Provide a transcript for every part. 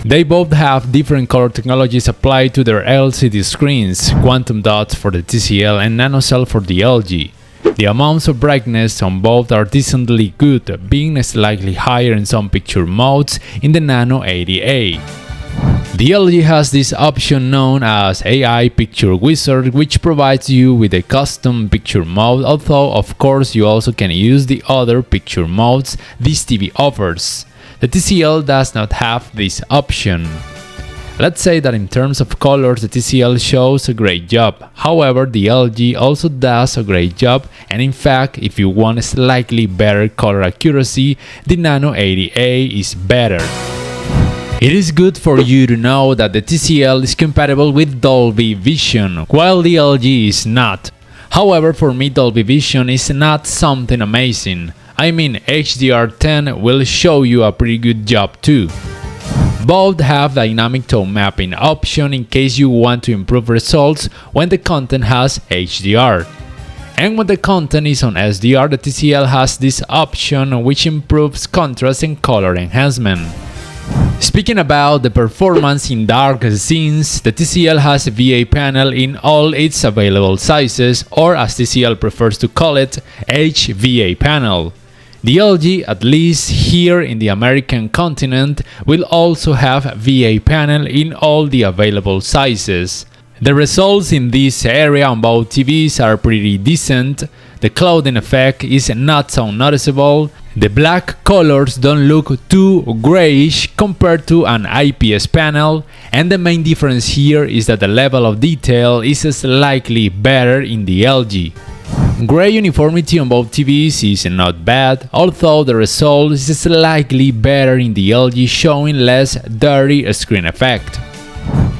They both have different color technologies applied to their LCD screens, quantum dots for the TCL and nanocell for the LG. The amounts of brightness on both are decently good, being slightly higher in some picture modes in the Nano80A. The LG has this option known as AI Picture Wizard, which provides you with a custom picture mode, although of course you also can use the other picture modes this TV offers. The TCL does not have this option. Let's say that in terms of colors the TCL shows a great job, however the LG also does a great job, and in fact if you want a slightly better color accuracy, the Nano80A is better. It is good for you to know that the TCL is compatible with Dolby Vision, while the LG is not. However, for me Dolby Vision is not something amazing. I mean, HDR10 will show you a pretty good job too. Both have dynamic tone mapping option in case you want to improve results when the content has HDR. And when the content is on SDR, the TCL has this option which improves contrast and color enhancement. Speaking about the performance in dark scenes, the TCL has a VA panel in all its available sizes, or as TCL prefers to call it, HVA panel. The LG, at least here in the American continent, will also have VA panel in all the available sizes. The results in this area on both TVs are pretty decent. The clouding effect is not so noticeable. The black colors don't look too grayish compared to an IPS panel, and the main difference here is that the level of detail is slightly better in the LG. Gray uniformity on both TVs is not bad, although the result is slightly better in the LG, showing less dirty screen effect.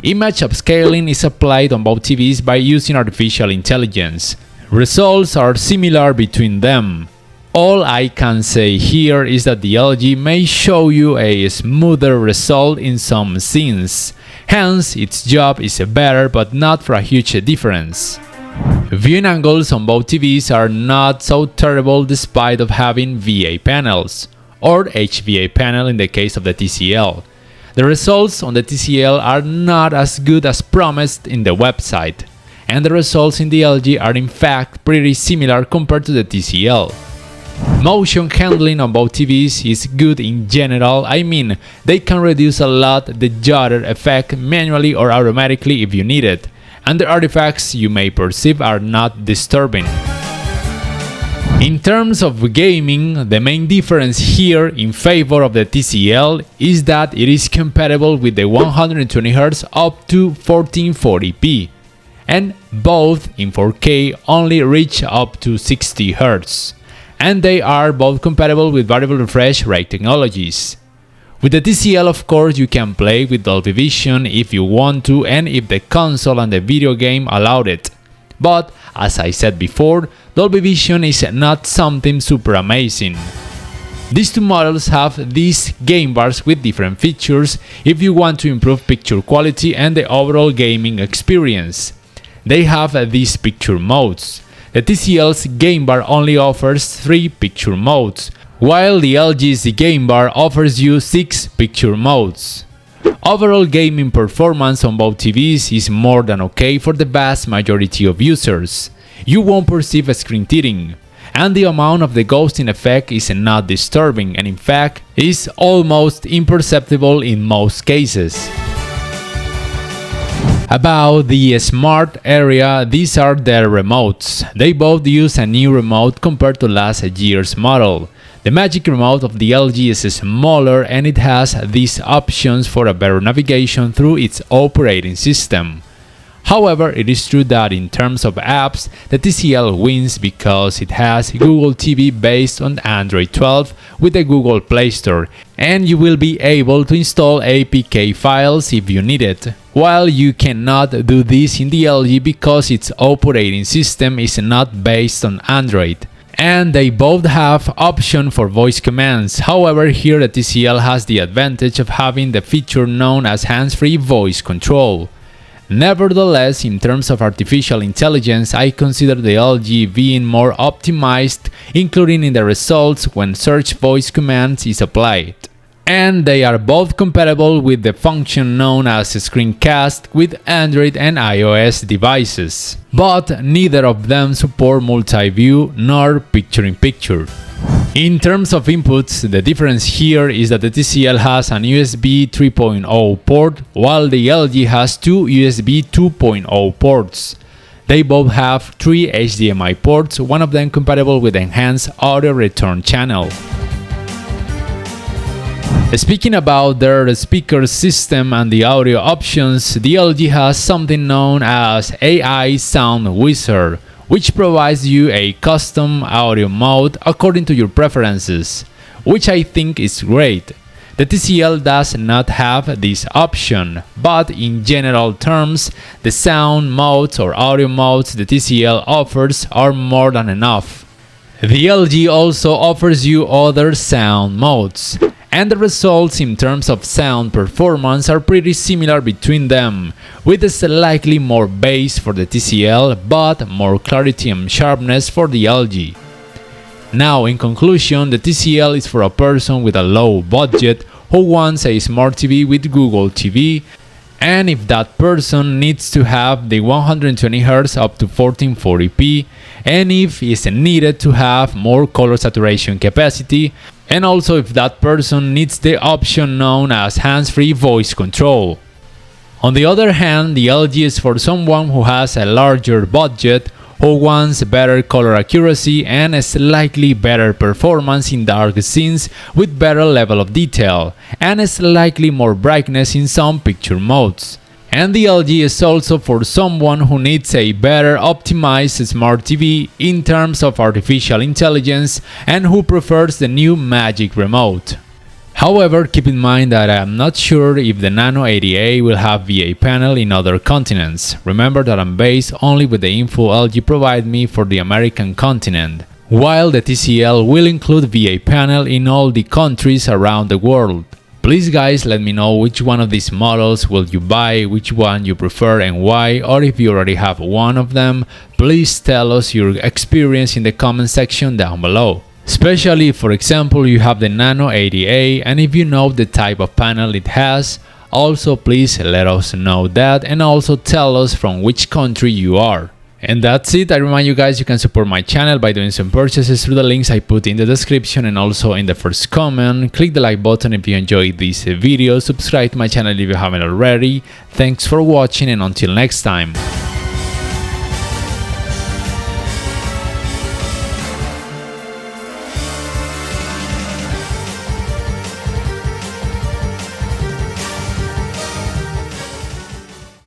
Image upscaling is applied on both TVs by using artificial intelligence. Results are similar between them. All I can say here is that the LG may show you a smoother result in some scenes, hence its job is better but not for a huge difference. Viewing angles on both TVs are not so terrible despite of having VA panels, or HVA panel in the case of the TCL. The results on the TCL are not as good as promised in the website, and the results in the LG are in fact pretty similar compared to the TCL. Motion handling on both TVs is good in general. I mean, they can reduce a lot the judder effect manually or automatically if you need it, and the artifacts you may perceive are not disturbing. In terms of gaming, the main difference here in favor of the TCL is that it is compatible with the 120Hz up to 1440p, and both in 4K only reach up to 60Hz, and they are both compatible with variable refresh rate technologies. With the TCL, of course, you can play with Dolby Vision if you want to and if the console and the video game allowed it. But, as I said before, Dolby Vision is not something super amazing. These two models have these game bars with different features if you want to improve picture quality and the overall gaming experience. They have these picture modes. The TCL's game bar only offers 3 picture modes, while the LG's game bar offers you 6 picture modes. Overall gaming performance on both TVs is more than okay for the vast majority of users. You won't perceive a screen tearing, and the amount of the ghosting effect is not disturbing and in fact is almost imperceptible in most cases. About the smart area, these are their remotes. They both use a new remote compared to last year's model. The Magic Remote of the LG is smaller and it has these options for a better navigation through its operating system. However, it is true that in terms of apps, the TCL wins because it has Google TV based on Android 12 with the Google Play Store, and you will be able to install APK files if you need it, while you cannot do this in the LG because its operating system is not based on Android. And they both have option for voice commands. However, here the TCL has the advantage of having the feature known as hands-free voice control. Nevertheless, in terms of artificial intelligence, I consider the LG being more optimized, including in the results when search voice commands is applied. And they are both compatible with the function known as screencast with Android and iOS devices, but neither of them support multi-view nor picture-in-picture. In terms of inputs, the difference here is that the TCL has an USB 3.0 port, while the LG has two USB 2.0 ports. They both have 3 HDMI ports, one of them compatible with enhanced audio return channel. Speaking about their speaker system and the audio options, the LG has something known as AI Sound Wizard, which provides you a custom audio mode according to your preferences, which I think is great. The TCL does not have this option, but in general terms, the sound modes or audio modes the TCL offers are more than enough. The LG also offers you other sound modes, and the results in terms of sound performance are pretty similar between them, with slightly more bass for the TCL but more clarity and sharpness for the LG. Now, in conclusion, the TCL is for a person with a low budget who wants a smart TV with Google TV, and if that person needs to have the 120Hz up to 1440p, and if it's needed to have more color saturation capacity, and also if that person needs the option known as hands-free voice control. On the other hand, the LG is for someone who has a larger budget, who wants better color accuracy and a slightly better performance in dark scenes with better level of detail, and a slightly more brightness in some picture modes. And the LG is also for someone who needs a better optimized smart TV in terms of artificial intelligence and who prefers the new Magic Remote. However, keep in mind that I am not sure if the Nano80A will have VA panel in other continents. Remember that I'm based only with the info LG provide me for the American continent, while the TCL will include VA panel in all the countries around the world. Please guys, let me know which one of these models will you buy, which one you prefer and why, or if you already have one of them, please tell us your experience in the comment section down below. Especially if, for example, you have the Nano80A and if you know the type of panel it has, also please let us know that and also tell us from which country you are. And that's it. I remind you guys you can support my channel by doing some purchases through the links I put in the description and also in the first comment. Click the like button if you enjoyed this video, subscribe to my channel if you haven't already. Thanks for watching and until next time.